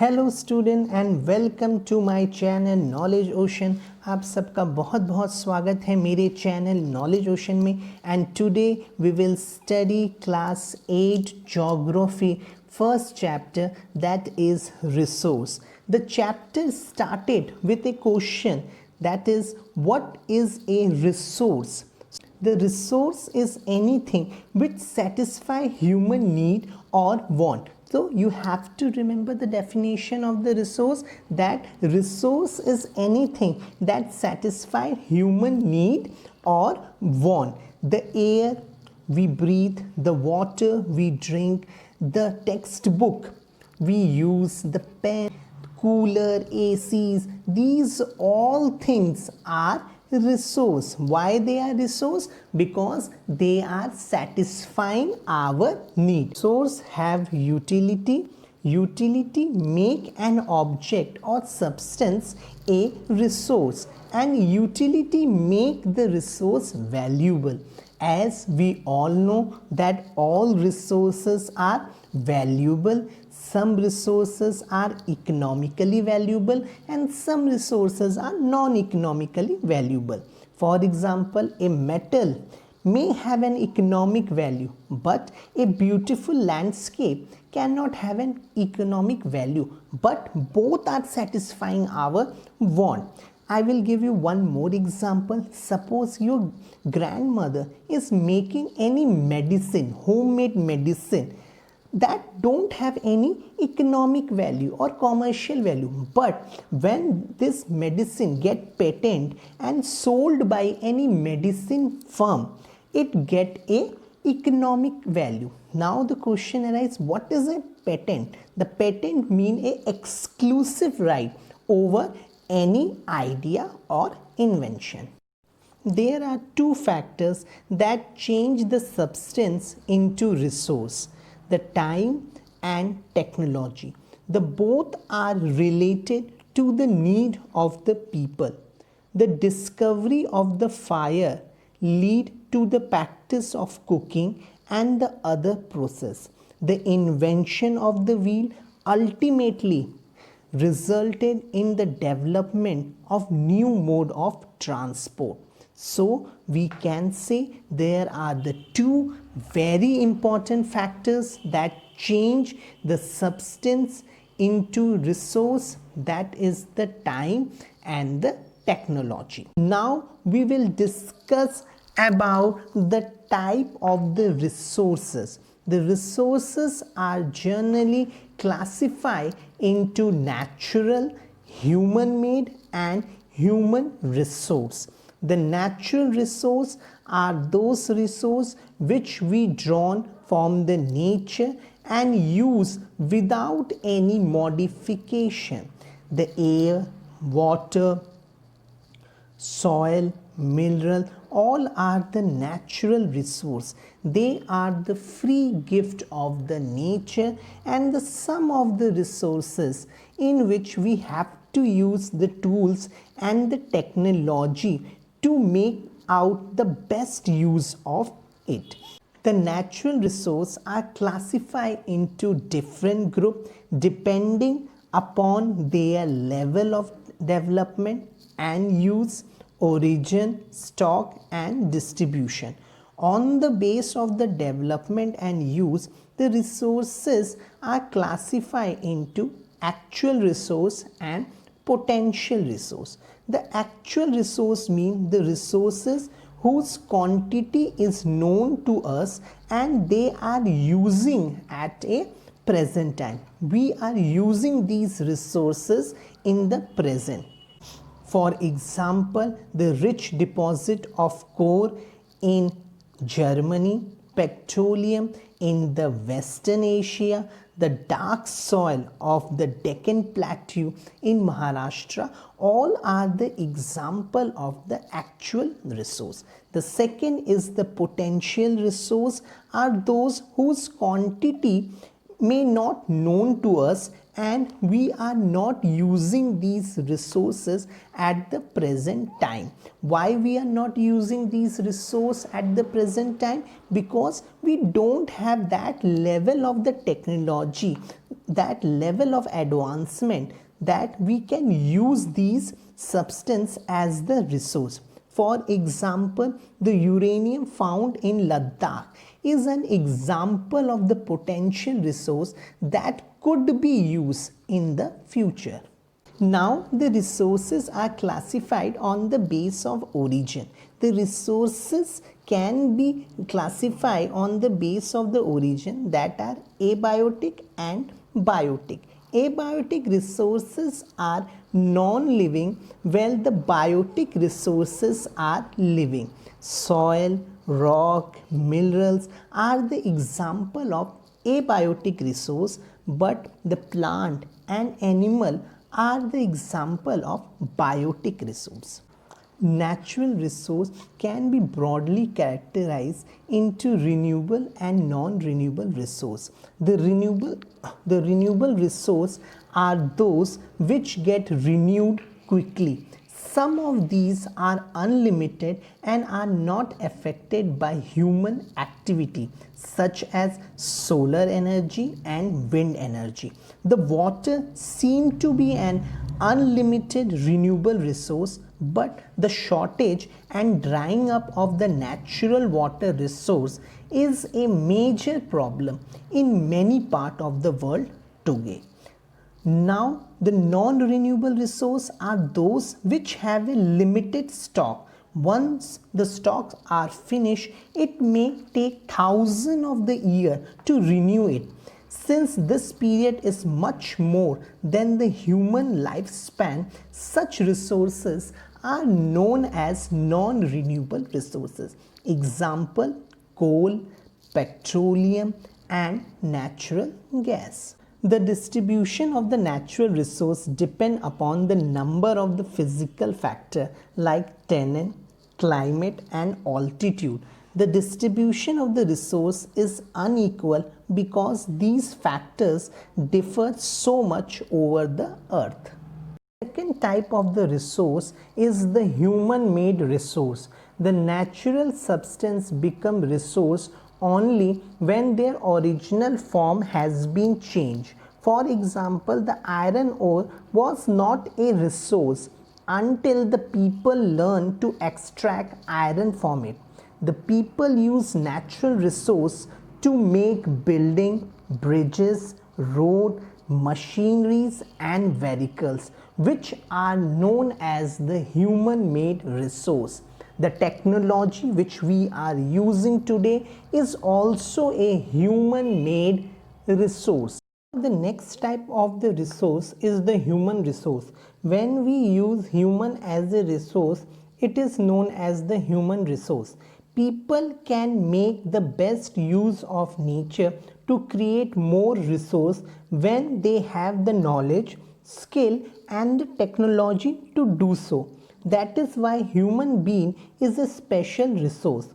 Hello student and welcome to my channel knowledge ocean. आप सबका बहुत बहुत स्वागत है मेरे चैनल नॉलेज ओशन में। And today we will study class 8 geography first chapter that is resource. The chapter started with a question that is what is a resource. The resource is anything which satisfy human need or want. So you have to remember the definition of the resource, that resource is anything that satisfy human need or want. The air we breathe, the water we drink, the textbook we use, the pen, cooler, ACs, these all things are resource. Why they are resource? Because they are satisfying our need. Resource have utility. Utility make an object or substance a resource, and utility make the resource valuable. As we all know that all resources are valuable. Some resources are economically valuable and some resources are non-economically valuable. For example, a metal may have an economic value, but a beautiful landscape cannot have an economic value, but both are satisfying our want. I will give you one more example. Suppose your grandmother is making any medicine, homemade medicine, that don't have any economic value or commercial value, but when this medicine get patent and sold by any medicine firm, it get a economic value. Now the question arises, what is a patent? The patent mean a exclusive right over any idea or invention. There are two factors that change the substance into resource: the time and technology. The both are related to the need of the people. The discovery of the fire lead to the practice of cooking and the other process. The invention of the wheel ultimately resulted in the development of new mode of transport. So we can say there are the two very important factors that change the substance into resource, that is the time and the technology. Now we will discuss about the type of the resources. The resources are generally classified into natural, human made and human resource. The natural resource are those resources which we drawn from the nature and use without any modification. The air, water, soil, mineral, all are the natural resource. They are the free gift of the nature and the sum of the resources in which we have to use the tools and the technology to make out the best use of it. The natural resources are classified into different groups depending upon their level of development and use, origin, stock and distribution. On the base of the development and use, the resources are classified into actual resource and potential resource. The actual resource means the resources whose quantity is known to us and they are using at a present time. We are using these resources in the present. For example, the rich deposit of coal in Germany, petroleum in the Western Asia, the dark soil of the Deccan Plateau in Maharashtra, all are the example of the actual resource. The second is the potential resource, are those whose quantity may not known to us and we are not using these resources at the present time. Why we are not using these resources at the present time? Because we don't have that level of the technology that level of advancement that we can use these substance as the resource. For example, the uranium found in Ladakh is an example of the potential resource that could be used in the future. Now the resources are classified on the base of origin. The resources can be classified on the base of the origin, that are abiotic and biotic. Abiotic resources are non-living, while the biotic resources are living. Soil, rock, minerals are the example of abiotic resource, but the plant and animal are the example of biotic resource. Natural resource can be broadly characterized into renewable and non-renewable resource. The renewable resource are those which get renewed quickly. Some of these are unlimited and are not affected by human activity, such as solar energy and wind energy. The water seems to be an unlimited renewable resource, but the shortage and drying up of the natural water resource is a major problem in many parts of the world today. Now, the non-renewable resources are those which have a limited stock. Once the stocks are finished, it may take thousands of the year to renew it. Since this period is much more than the human lifespan, such resources are known as non-renewable resources. Example: coal, petroleum, and natural gas. The distribution of the natural resource depend upon the number of the physical factor like terrain, climate, and altitude. The distribution of the resource is unequal because these factors differ so much over the earth. Second type of the resource is the human-made resource. The natural substance become resource only when their original form has been changed. For example, the iron ore was not a resource until the people learned to extract iron from it. The people use natural resource to make building, bridges, road, machineries and vehicles, which are known as the human-made resource. The technology which we are using today is also a human-made resource. The next type of the resource is the human resource. When we use human as a resource, it is known as the human resource. People can make the best use of nature to create more resource when they have the knowledge, skill and the technology to do so. That is why human being is a special resource.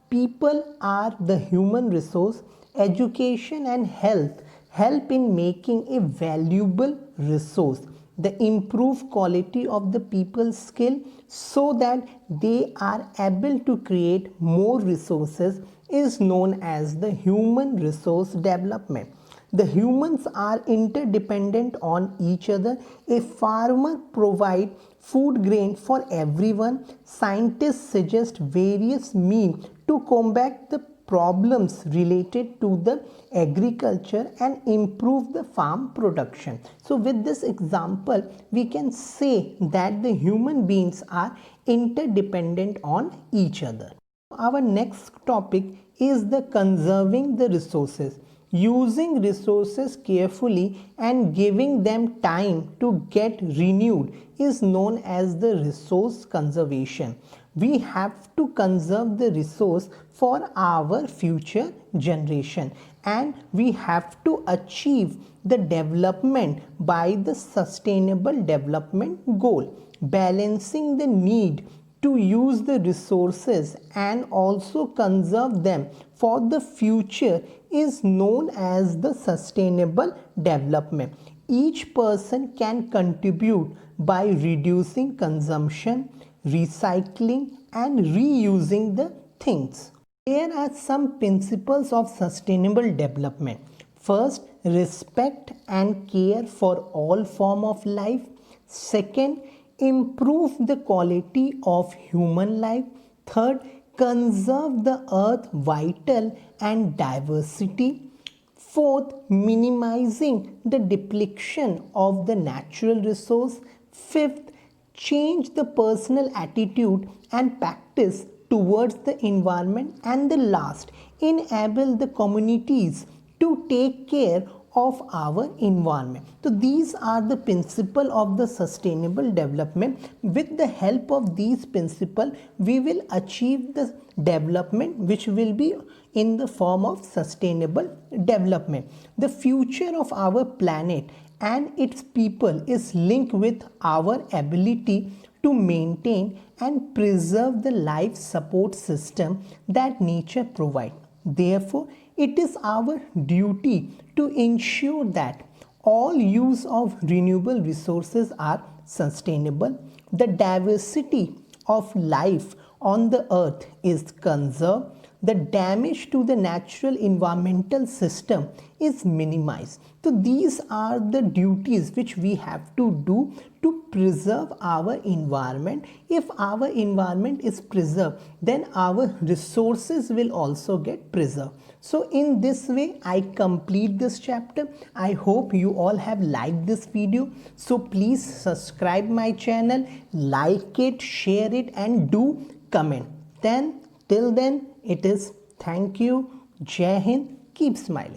People are the human resource. Education and health help in making a valuable resource. The improved quality of the people's skill so that they are able to create more resources is known as the human resource development. The humans are interdependent on each other. A farmer provides food grain for everyone. Scientists suggest various means to combat the problems related to the agriculture and improve the farm production. So with this example, we can say that the human beings are interdependent on each other. Our next topic is the conserving the resources. Using resources carefully and giving them time to get renewed is known as the resource conservation. We have to conserve the resource for our future generation, and we have to achieve the development by the sustainable development goal. Balancing the need to use the resources and also conserve them for the future is known as the sustainable development. Each person can contribute by reducing consumption, recycling and reusing the things. There are some principles of sustainable development. First, respect and care for all form of life. Second, improve the quality of human life. Third, conserve the earth vital and diversity. Fourth, minimizing the depletion of the natural resource. Fifth, change the personal attitude and practice towards the environment. And the last, enable the communities to take care of our environment. So these are the principle of the sustainable development. With the help of these principle, we will achieve the development which will be in the form of sustainable development. The future of our planet and its people is linked with our ability to maintain and preserve the life support system that nature provides. Therefore, it is our duty to ensure that all use of renewable resources are sustainable, the diversity of life on the earth is conserved, the damage to the natural environmental system is minimized. So these are the duties which we have to do to preserve our environment. If our environment is preserved, then our resources will also get preserved. So in this way, I complete this chapter. I hope you all have liked this video. So please subscribe my channel, like it, share it, and do comment. Then till then, it is thank you. Jai Hind. Keep smiling.